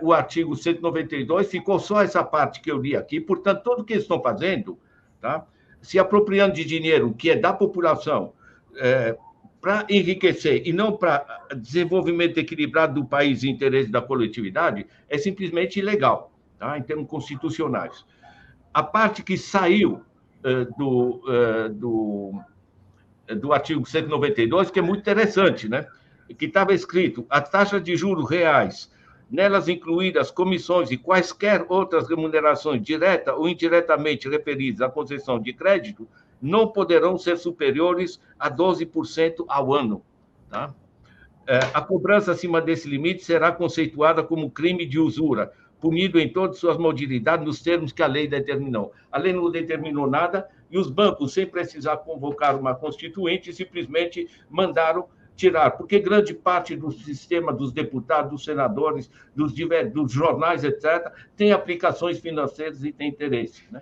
o artigo 192, ficou só essa parte que eu li aqui. Portanto, tudo que eles estão fazendo, tá? Se apropriando de dinheiro que é da população para enriquecer e não para desenvolvimento equilibrado do país e interesse da coletividade, é simplesmente ilegal, tá? Em termos constitucionais. A parte que saiu do artigo 192, que é muito interessante, né? Que estava escrito: a taxa de juros reais, nelas incluídas comissões e quaisquer outras remunerações direta ou indiretamente referidas à concessão de crédito, não poderão ser superiores a 12% ao ano. Tá? A cobrança acima desse limite será conceituada como crime de usura, punido em todas suas modalidades nos termos que a lei determinou. A lei não determinou nada e os bancos, sem precisar convocar uma constituinte, simplesmente mandaram tirar, porque grande parte do sistema dos deputados, dos senadores, dos jornais, etc., tem aplicações financeiras e tem interesse. Né?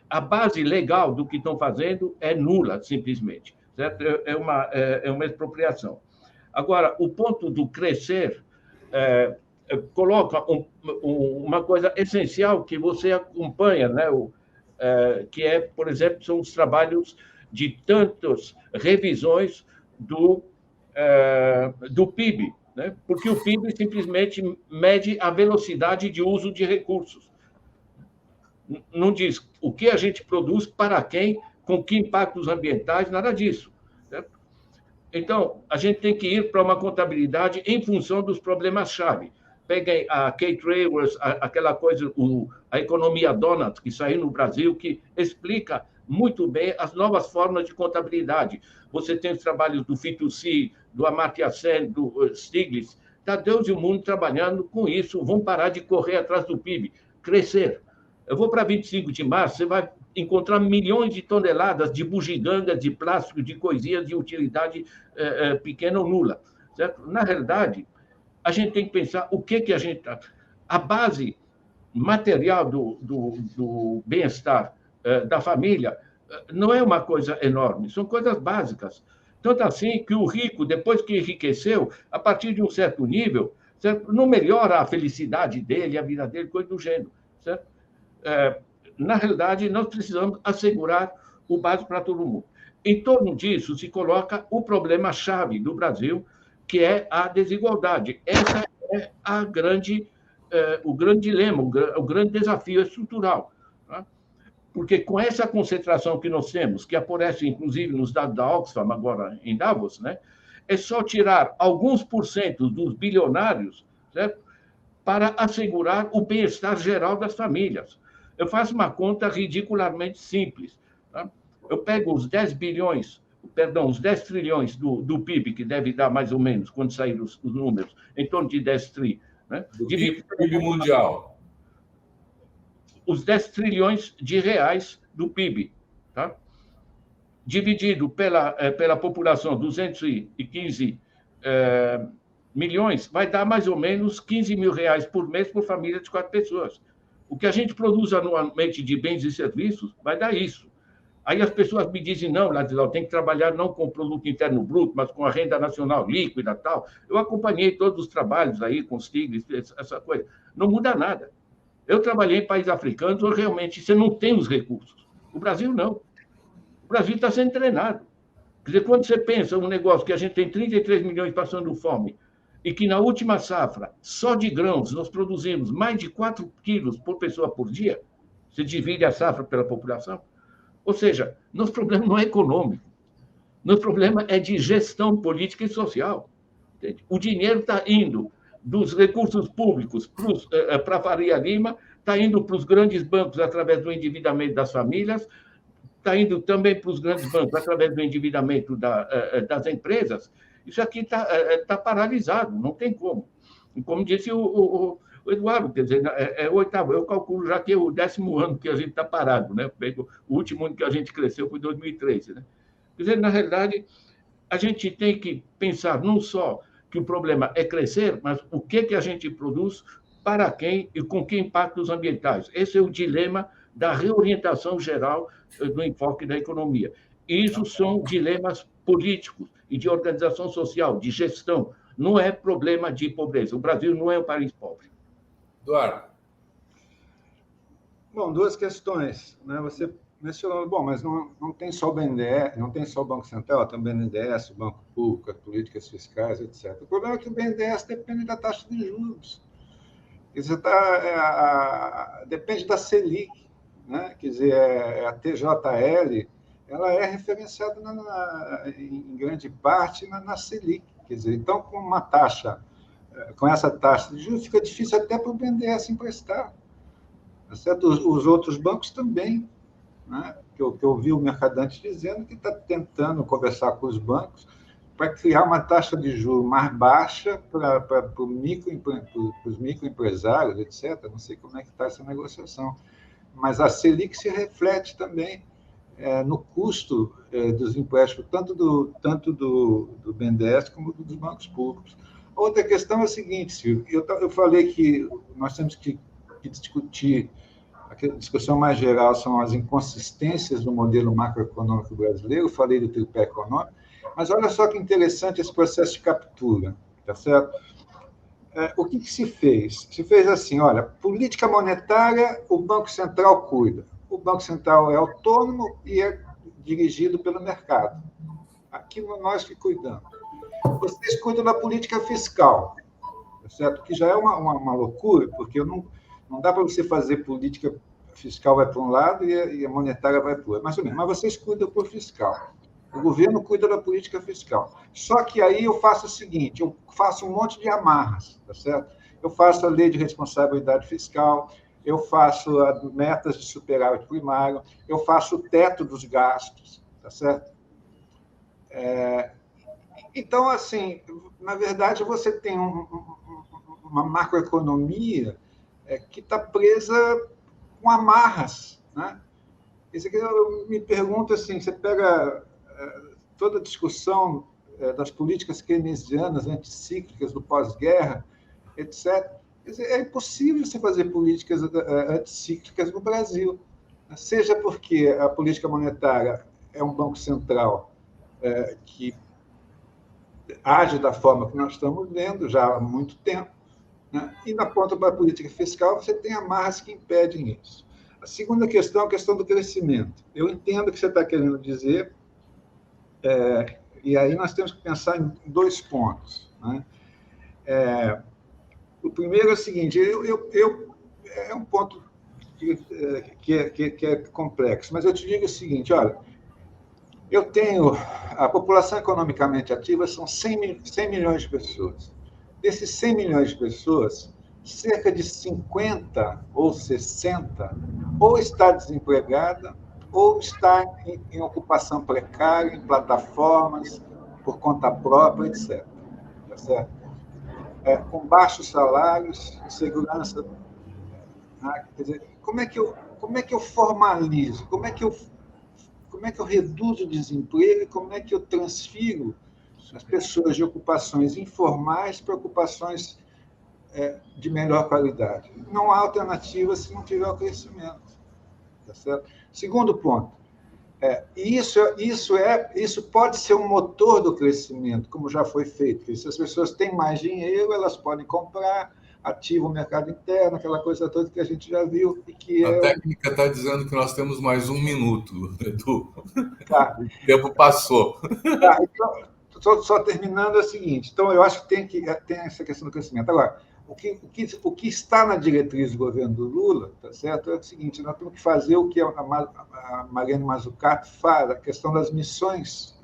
A base legal do que estão fazendo é nula, simplesmente. Certo? É uma expropriação. Agora, o ponto do crescer coloca uma coisa essencial que você acompanha, né? Que é, por exemplo, são os trabalhos de tantas revisões do PIB, né? Porque o PIB simplesmente mede a velocidade de uso de recursos. Não diz o que a gente produz, para quem, com que impactos ambientais, nada disso. Certo? Então, a gente tem que ir para uma contabilidade em função dos problemas-chave. Peguem a Kate Raworth, aquela coisa, a economia Donut, que saiu no Brasil, que explica muito bem as novas formas de contabilidade. Você tem os trabalhos do Fitoussi, do Amartya Sen, do Stiglitz. Está Deus e o mundo trabalhando com isso. Vão parar de correr atrás do PIB. Crescer. Eu vou para 25 de março, você vai encontrar milhões de toneladas de bugigangas, de plástico, de coisinhas de utilidade pequena ou nula. Certo? Na realidade, a gente tem que pensar o que a gente... A base material do bem-estar da família não é uma coisa enorme, são coisas básicas. Tanto assim que o rico, depois que enriqueceu, a partir de um certo nível, certo? Não melhora a felicidade dele, a vida dele, coisa do gênero. Certo? Na realidade, nós precisamos assegurar o básico para todo mundo. Em torno disso se coloca o problema-chave do Brasil, que é a desigualdade. Essa é o grande dilema, o grande desafio estrutural. Tá? Porque com essa concentração que nós temos, que aparece inclusive nos dados da Oxfam agora em Davos, né, é só tirar alguns porcentos dos bilionários, certo? Para assegurar o bem-estar geral das famílias. Eu faço uma conta ridiculamente simples. Tá? Eu pego os 10 trilhões do PIB, que deve dar mais ou menos, quando sair os números, em torno de 10 tri. Né? Do PIB mundial. Os 10 trilhões de reais do PIB. Tá? Dividido pela população, 215 milhões, vai dar mais ou menos 15 mil reais por mês por família de 4 pessoas. O que a gente produz anualmente de bens e serviços vai dar isso. Aí as pessoas me dizem, não, Ladislau, tem que trabalhar não com o produto interno bruto, mas com a renda nacional líquida e tal. Eu acompanhei todos os trabalhos aí com os tigres, essa coisa. Não muda nada. Eu trabalhei em países africanos onde realmente você não tem os recursos. O Brasil não. O Brasil está sendo treinado. Quer dizer, quando você pensa um negócio que a gente tem 33 milhões passando fome, e que na última safra, só de grãos, nós produzimos mais de 4 quilos por pessoa por dia, você divide a safra pela população. Ou seja, nosso problema não é econômico, nosso problema é de gestão política e social. Entende? O dinheiro está indo dos recursos públicos para a Faria Lima, está indo para os grandes bancos através do endividamento das famílias, está indo também para os grandes bancos através do endividamento das empresas. Isso aqui está paralisado, não tem como. E como disse o Eduardo, quer dizer, é o oitavo, eu calculo já que é o 10º ano que a gente está parado, né? O último ano que a gente cresceu foi 2013. Né? Quer dizer, na realidade, a gente tem que pensar não só que o problema é crescer, mas o que a gente produz, para quem e com que impactos ambientais. Esse é o dilema da reorientação geral do enfoque da economia. Isso são dilemas políticos e de organização social, de gestão. Não é problema de pobreza. O Brasil não é um país pobre. Eduardo. Bom, duas questões. Né? Você mencionou, bom, mas não tem só o BNDES, não tem só o Banco Central, tem o BNDES, o Banco Público, as políticas fiscais, etc. O problema é que o BNDES depende da taxa de juros. Quer dizer, depende da Selic, né? Quer dizer, a TJL, ela é referenciada em grande parte na Selic. Quer dizer, então, com essa taxa de juros, fica difícil até para o BNDES emprestar. Tá certo? Os outros bancos também. Né? Que eu ouvi o Mercadante dizendo que está tentando conversar com os bancos para criar uma taxa de juros mais baixa para os microempresários, etc. Não sei como é que está essa negociação. Mas a Selic se reflete também no custo dos empréstimos, tanto do BNDES como dos bancos públicos. Outra questão é a seguinte, Silvio, eu falei que nós temos que discutir, a discussão mais geral são as inconsistências do modelo macroeconômico brasileiro, eu falei do tripé econômico, mas olha só que interessante esse processo de captura, tá certo? O que se fez? Se fez assim, olha, política monetária, o Banco Central cuida. O Banco Central é autônomo e é dirigido pelo mercado. Aqui nós que cuidamos. Vocês cuidam da política fiscal, tá certo? Que já é uma loucura, porque não dá para você fazer política fiscal vai para um lado e a monetária vai para o outro. Mais ou menos. Mas vocês cuidam por fiscal. O governo cuida da política fiscal. Só que aí eu faço o seguinte, eu faço um monte de amarras, tá certo? Eu faço a lei de responsabilidade fiscal, eu faço metas de superávit primário, eu faço o teto dos gastos, tá certo? Então, assim, na verdade, você tem uma macroeconomia que está presa com amarras, né? Isso aqui eu me pergunto assim, você pega toda a discussão das políticas keynesianas, anticíclicas, do pós-guerra, etc. É impossível você fazer políticas anticíclicas no Brasil, seja porque a política monetária é um banco central que age da forma que nós estamos vendo já há muito tempo, né? E na ponta da política fiscal você tem amarras que impedem isso. A segunda questão é a questão do crescimento. Eu entendo o que você está querendo dizer, e aí nós temos que pensar em 2 pontos, né? O primeiro é o seguinte, é um ponto que é complexo, mas eu te digo o seguinte, olha, a população economicamente ativa são 100 milhões de pessoas. Desses 100 milhões de pessoas, cerca de 50 ou 60 ou está desempregada ou está em ocupação precária, em plataformas, por conta própria, etc. Tá certo? Com baixos salários, segurança. Quer dizer, como é que eu formalizo? Como é que eu reduzo o desemprego e como é que eu transfiro as pessoas de ocupações informais para ocupações de melhor qualidade? Não há alternativa se não tiver o crescimento. Tá certo? Segundo ponto, isso pode ser um motor do crescimento, como já foi feito. Porque se as pessoas têm mais dinheiro, elas podem comprar, ativam o mercado interno, aquela coisa toda que a gente já viu. A técnica está dizendo que nós temos mais 1 minuto, Edu. Tá. O tempo passou. Tá, então, só terminando é o seguinte, então eu acho que tem essa questão do crescimento. Agora, o que está na diretriz do governo do Lula, tá certo, é o seguinte, nós temos que fazer o que a Mariana Mazzucato faz, a questão das missões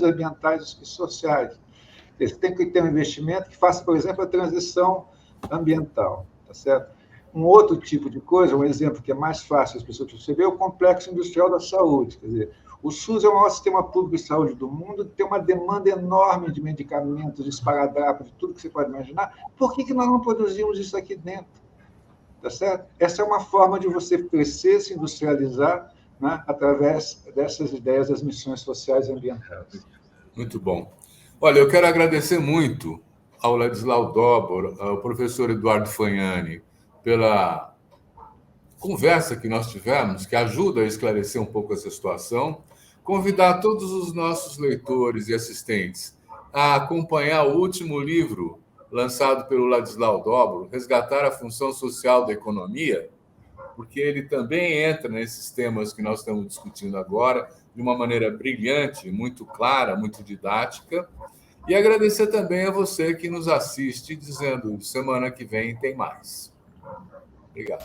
ambientais e sociais. Você tem que ter um investimento que faça, por exemplo, a transição ambiental, tá certo? Um outro tipo de coisa, um exemplo que é mais fácil as pessoas perceberem, é o complexo industrial da saúde. Quer dizer, o SUS é o maior sistema público de saúde do mundo, tem uma demanda enorme de medicamentos, de esparadrapo, de tudo que você pode imaginar. Por que nós não produzimos isso aqui dentro? Tá certo? Essa é uma forma de você crescer, se industrializar, né, através dessas ideias das missões sociais e ambientais. Muito bom. Olha, eu quero agradecer muito ao Ladislau Dobor, ao professor Eduardo Fagnani, pela conversa que nós tivemos, que ajuda a esclarecer um pouco essa situação. Convidar todos os nossos leitores e assistentes a acompanhar o último livro lançado pelo Ladislau Dobor, Resgatar a Função Social da Economia, porque ele também entra nesses temas que nós estamos discutindo agora de uma maneira brilhante, muito clara, muito didática. E agradecer também a você que nos assiste, dizendo semana que vem tem mais. Obrigado.